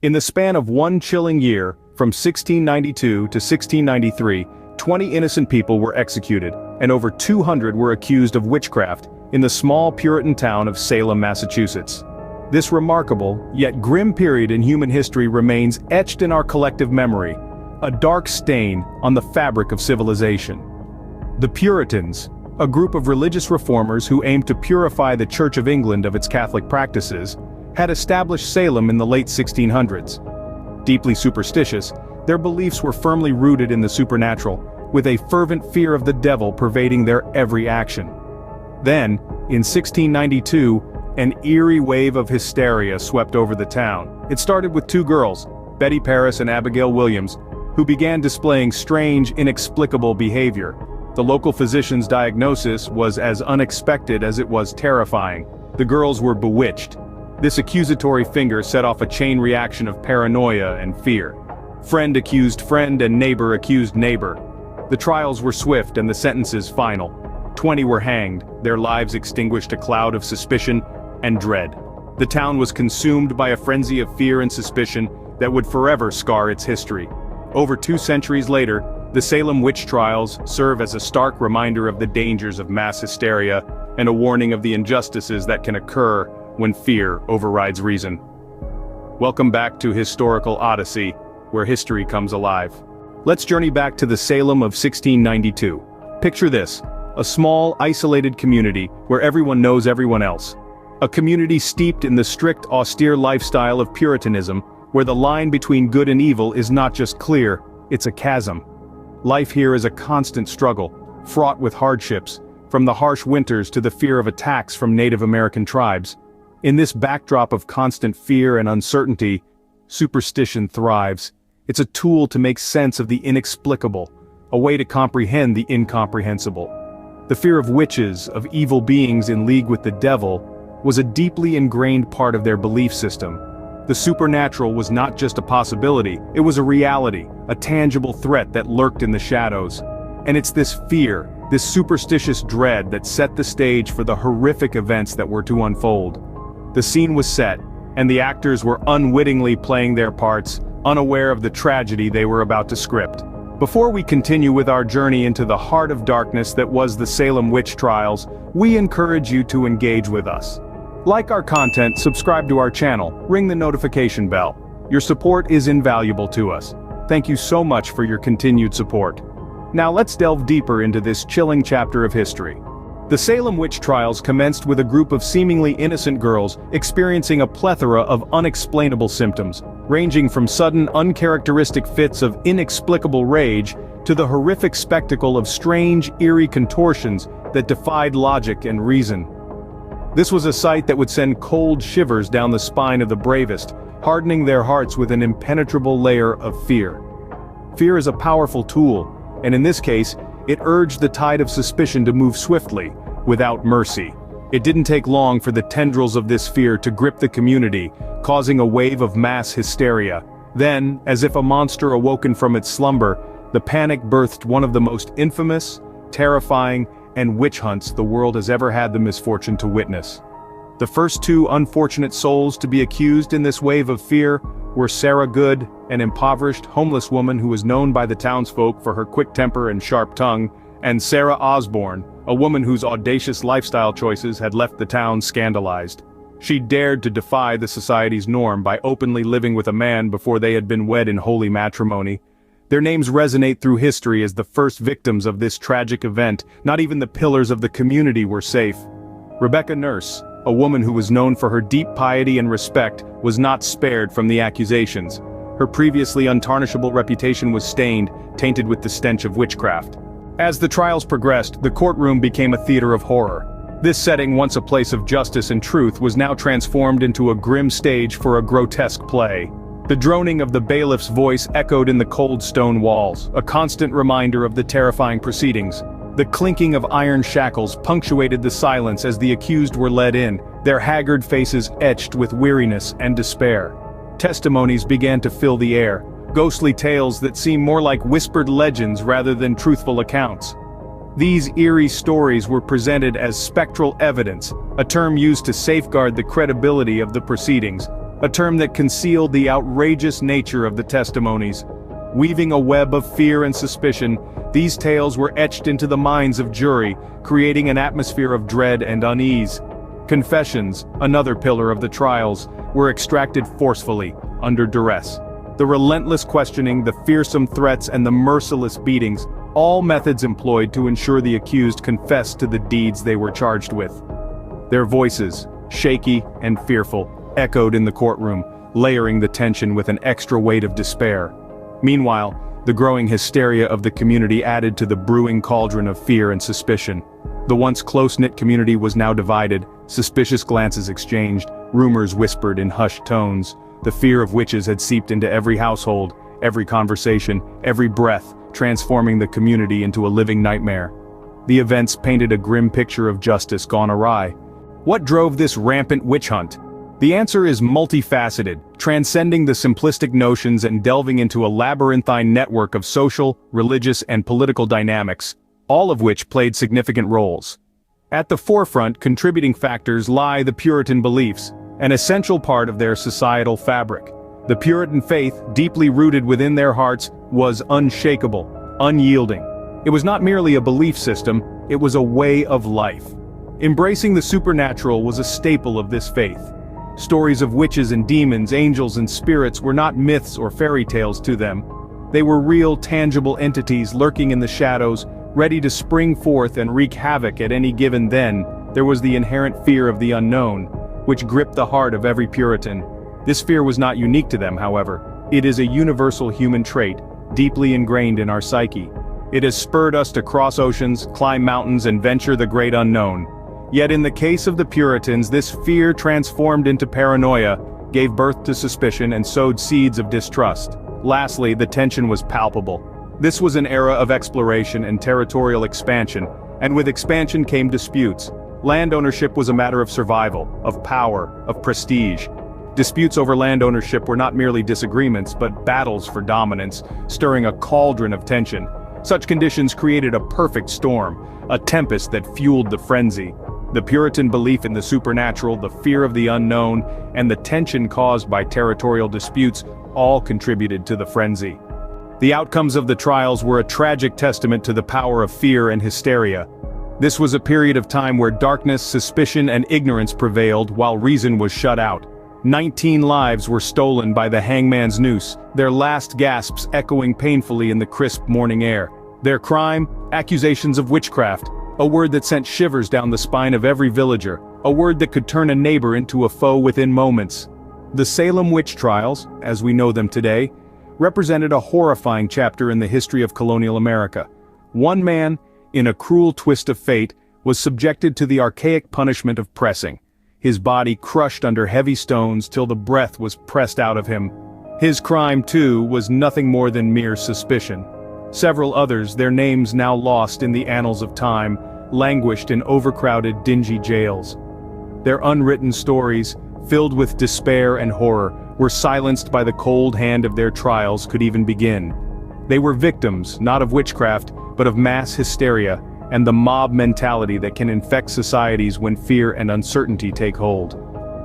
In the span of one chilling year, from 1692 to 1693, 20 innocent people were executed, and over 200 were accused of witchcraft, in the small Puritan town of Salem, Massachusetts. This remarkable, yet grim period in human history remains etched in our collective memory, a dark stain on the fabric of civilization. The Puritans, a group of religious reformers who aimed to purify the Church of England of its Catholic practices, had established Salem in the late 1600s. Deeply superstitious, their beliefs were firmly rooted in the supernatural, with a fervent fear of the devil pervading their every action. Then, in 1692, an eerie wave of hysteria swept over the town. It started with two girls, Betty Paris and Abigail Williams, who began displaying strange, inexplicable behavior. The local physician's diagnosis was as unexpected as it was terrifying. The girls were bewitched. This accusatory finger set off a chain reaction of paranoia and fear. Friend accused friend and neighbor accused neighbor. The trials were swift and the sentences final. 20 were hanged, their lives extinguished a cloud of suspicion and dread. The town was consumed by a frenzy of fear and suspicion that would forever scar its history. Over 2 centuries later, the Salem Witch Trials serve as a stark reminder of the dangers of mass hysteria and a warning of the injustices that can occur when fear overrides reason. Welcome back to Historical Odyssey, where history comes alive. Let's journey back to the Salem of 1692. Picture this, a small, isolated community where everyone knows everyone else. A community steeped in the strict, austere lifestyle of Puritanism, where the line between good and evil is not just clear, it's a chasm. Life here is a constant struggle, fraught with hardships, from the harsh winters to the fear of attacks from Native American tribes. In this backdrop of constant fear and uncertainty, superstition thrives. It's a tool to make sense of the inexplicable, a way to comprehend the incomprehensible. The fear of witches, of evil beings in league with the devil, was a deeply ingrained part of their belief system. The supernatural was not just a possibility, it was a reality, a tangible threat that lurked in the shadows. And it's this fear, this superstitious dread that set the stage for the horrific events that were to unfold. The scene was set, and the actors were unwittingly playing their parts, unaware of the tragedy they were about to script. Before we continue with our journey into the heart of darkness that was the Salem Witch Trials, we encourage you to engage with us. Like our content, subscribe to our channel, ring the notification bell. Your support is invaluable to us. Thank you so much for your continued support. Now let's delve deeper into this chilling chapter of history. The Salem Witch Trials commenced with a group of seemingly innocent girls experiencing a plethora of unexplainable symptoms, ranging from sudden uncharacteristic fits of inexplicable rage to the horrific spectacle of strange, eerie contortions that defied logic and reason. This was a sight that would send cold shivers down the spine of the bravest, hardening their hearts with an impenetrable layer of fear. Fear is a powerful tool, and in this case, it urged the tide of suspicion to move swiftly, without mercy. It didn't take long for the tendrils of this fear to grip the community, causing a wave of mass hysteria. Then, as if a monster awoken from its slumber, the panic birthed one of the most infamous, terrifying, and witch hunts the world has ever had the misfortune to witness. The first 2 unfortunate souls to be accused in this wave of fear were Sarah Good, an impoverished, homeless woman who was known by the townsfolk for her quick temper and sharp tongue, and Sarah Osborne, a woman whose audacious lifestyle choices had left the town scandalized. She dared to defy the society's norm by openly living with a man before they had been wed in holy matrimony. Their names resonate through history as the first victims of this tragic event. Not even the pillars of the community were safe. Rebecca Nurse, a woman who was known for her deep piety and respect, was not spared from the accusations. Her previously untarnishable reputation was stained, tainted with the stench of witchcraft. As the trials progressed, the courtroom became a theater of horror. This setting, once a place of justice and truth, was now transformed into a grim stage for a grotesque play. The droning of the bailiff's voice echoed in the cold stone walls, a constant reminder of the terrifying proceedings. The clinking of iron shackles punctuated the silence as the accused were led in, their haggard faces etched with weariness and despair. Testimonies began to fill the air, ghostly tales that seemed more like whispered legends rather than truthful accounts. These eerie stories were presented as spectral evidence, a term used to safeguard the credibility of the proceedings. a term that concealed the outrageous nature of the testimonies. Weaving a web of fear and suspicion, these tales were etched into the minds of jury, creating an atmosphere of dread and unease. Confessions, another pillar of the trials, were extracted forcefully, under duress. The relentless questioning, the fearsome threats, and the merciless beatings, all methods employed to ensure the accused confessed to the deeds they were charged with. Their voices, shaky and fearful, echoed in the courtroom, layering the tension with an extra weight of despair. Meanwhile, the growing hysteria of the community added to the brewing cauldron of fear and suspicion. The once close-knit community was now divided, suspicious glances exchanged, rumors whispered in hushed tones. The fear of witches had seeped into every household, every conversation, every breath, transforming the community into a living nightmare. The events painted a grim picture of justice gone awry. What drove this rampant witch hunt? The answer is multifaceted, transcending the simplistic notions and delving into a labyrinthine network of social, religious, and political dynamics, all of which played significant roles. At the forefront, contributing factors lie the Puritan beliefs, an essential part of their societal fabric. The Puritan faith, deeply rooted within their hearts, was unshakable, unyielding. It was not merely a belief system, it was a way of life. Embracing the supernatural was a staple of this faith. Stories of witches and demons, angels and spirits were not myths or fairy tales to them. They were real, tangible entities lurking in the shadows, ready to spring forth and wreak havoc at any given. Then, there was the inherent fear of the unknown, which gripped the heart of every Puritan. This fear was not unique to them, however. It is a universal human trait, deeply ingrained in our psyche. It has spurred us to cross oceans, climb mountains, and venture the great unknown. Yet in the case of the Puritans, this fear transformed into paranoia, gave birth to suspicion, and sowed seeds of distrust. Lastly, the tension was palpable. This was an era of exploration and territorial expansion, and with expansion came disputes. Land ownership was a matter of survival, of power, of prestige. Disputes over land ownership were not merely disagreements, but battles for dominance, stirring a cauldron of tension. Such conditions created a perfect storm, a tempest that fueled the frenzy. The Puritan belief in the supernatural, the fear of the unknown, and the tension caused by territorial disputes all contributed to the frenzy. The outcomes of the trials were a tragic testament to the power of fear and hysteria. This was a period of time where darkness, suspicion, and ignorance prevailed while reason was shut out. 19 lives were stolen by the hangman's noose, their last gasps echoing painfully in the crisp morning air. Their crime? Accusations of witchcraft. A word that sent shivers down the spine of every villager, a word that could turn a neighbor into a foe within moments. The Salem Witch Trials, as we know them today, represented a horrifying chapter in the history of colonial America. One man, in a cruel twist of fate, was subjected to the archaic punishment of pressing, his body crushed under heavy stones till the breath was pressed out of him. His crime, too, was nothing more than mere suspicion. Several others, their names now lost in the annals of time, languished in overcrowded, dingy jails. Their unwritten stories, filled with despair and horror, were silenced by the cold hand of their trials could even begin. They were victims, not of witchcraft, but of mass hysteria, and the mob mentality that can infect societies when fear and uncertainty take hold.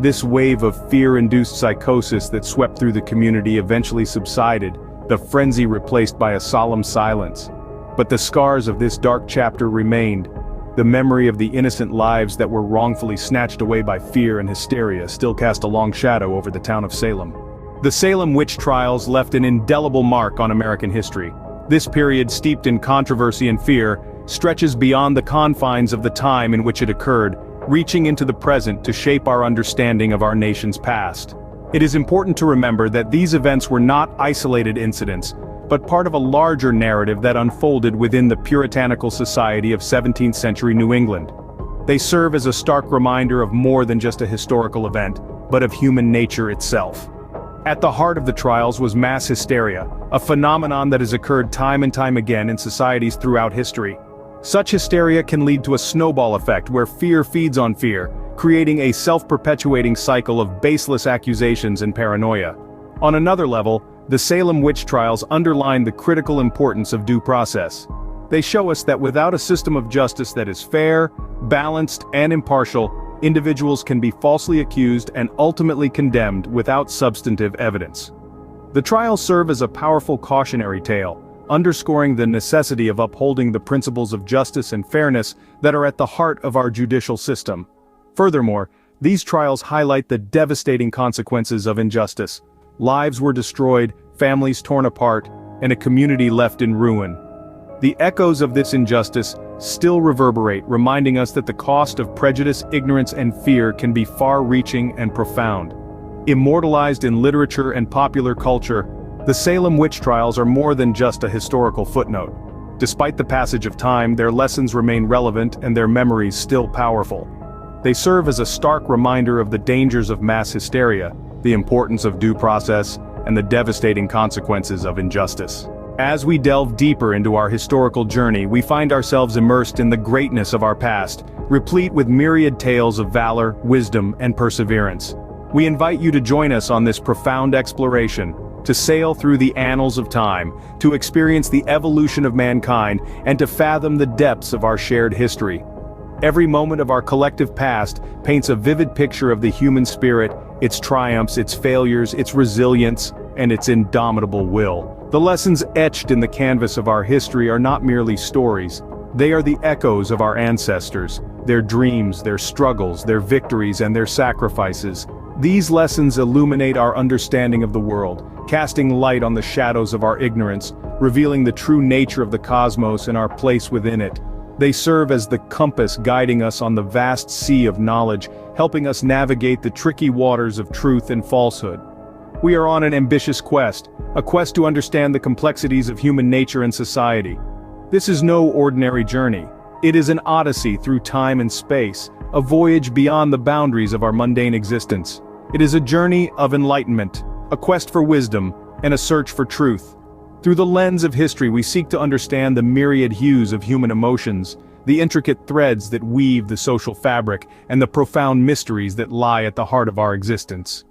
This wave of fear-induced psychosis that swept through the community eventually subsided, the frenzy replaced by a solemn silence. But the scars of this dark chapter remained. The memory of the innocent lives that were wrongfully snatched away by fear and hysteria still cast a long shadow over the town of Salem. The Salem Witch Trials left an indelible mark on American history. This period, steeped in controversy and fear, stretches beyond the confines of the time in which it occurred, reaching into the present to shape our understanding of our nation's past. It is important to remember that these events were not isolated incidents, but part of a larger narrative that unfolded within the puritanical society of 17th century New England. They serve as a stark reminder of more than just a historical event, but of human nature itself. At the heart of the trials was mass hysteria, a phenomenon that has occurred time and time again in societies throughout history. Such hysteria can lead to a snowball effect where fear feeds on fear, creating a self-perpetuating cycle of baseless accusations and paranoia. On another level, the Salem Witch Trials underline the critical importance of due process. They show us that without a system of justice that is fair, balanced, and impartial, individuals can be falsely accused and ultimately condemned without substantive evidence. The trials serve as a powerful cautionary tale, underscoring the necessity of upholding the principles of justice and fairness that are at the heart of our judicial system. Furthermore, these trials highlight the devastating consequences of injustice. Lives were destroyed, families torn apart, and a community left in ruin. The echoes of this injustice still reverberate, reminding us that the cost of prejudice, ignorance, and fear can be far-reaching and profound. Immortalized in literature and popular culture, the Salem Witch Trials are more than just a historical footnote. Despite the passage of time, their lessons remain relevant and their memories still powerful. They serve as a stark reminder of the dangers of mass hysteria, the importance of due process, and the devastating consequences of injustice. As we delve deeper into our historical journey, we find ourselves immersed in the greatness of our past, replete with myriad tales of valor, wisdom, and perseverance. We invite you to join us on this profound exploration, to sail through the annals of time, to experience the evolution of mankind, and to fathom the depths of our shared history. Every moment of our collective past paints a vivid picture of the human spirit, its triumphs, its failures, its resilience, and its indomitable will. The lessons etched in the canvas of our history are not merely stories. They are the echoes of our ancestors, their dreams, their struggles, their victories, and their sacrifices. These lessons illuminate our understanding of the world, casting light on the shadows of our ignorance, revealing the true nature of the cosmos and our place within it. They serve as the compass guiding us on the vast sea of knowledge, helping us navigate the tricky waters of truth and falsehood. We are on an ambitious quest, a quest to understand the complexities of human nature and society. This is no ordinary journey. It is an odyssey through time and space, a voyage beyond the boundaries of our mundane existence. It is a journey of enlightenment, a quest for wisdom, and a search for truth. Through the lens of history, we seek to understand the myriad hues of human emotions, the intricate threads that weave the social fabric, and the profound mysteries that lie at the heart of our existence.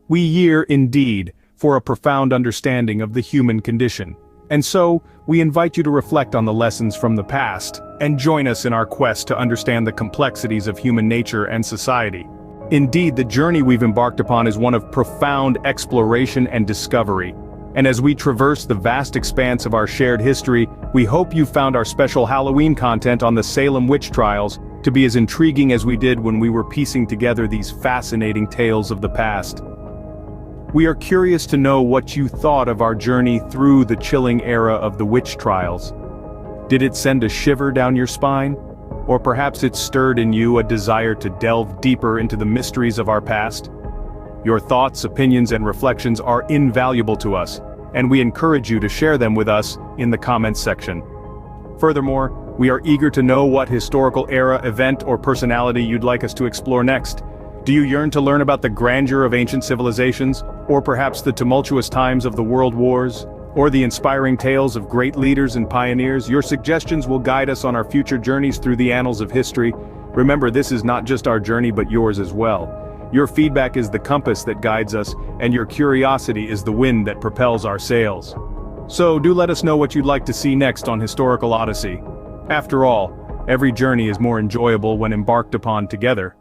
We yearn, indeed, for a profound understanding of the human condition. And so, we invite you to reflect on the lessons from the past, and join us in our quest to understand the complexities of human nature and society. Indeed, the journey we've embarked upon is one of profound exploration and discovery. And as we traverse the vast expanse of our shared history, we hope you found our special Halloween content on the Salem Witch Trials to be as intriguing as we did when we were piecing together these fascinating tales of the past. We are curious to know what you thought of our journey through the chilling era of the witch trials. Did it send a shiver down your spine? Or perhaps it stirred in you a desire to delve deeper into the mysteries of our past? Your thoughts, opinions, and reflections are invaluable to us, and we encourage you to share them with us in the comments section. Furthermore, we are eager to know what historical era, event, or personality you'd like us to explore next. Do you yearn to learn about the grandeur of ancient civilizations, or perhaps the tumultuous times of the world wars, or the inspiring tales of great leaders and pioneers? Your suggestions will guide us on our future journeys through the annals of history. Remember, this is not just our journey but yours as well. Your feedback is the compass that guides us, and your curiosity is the wind that propels our sails. So do let us know what you'd like to see next on Historical Odyssey. After all, every journey is more enjoyable when embarked upon together.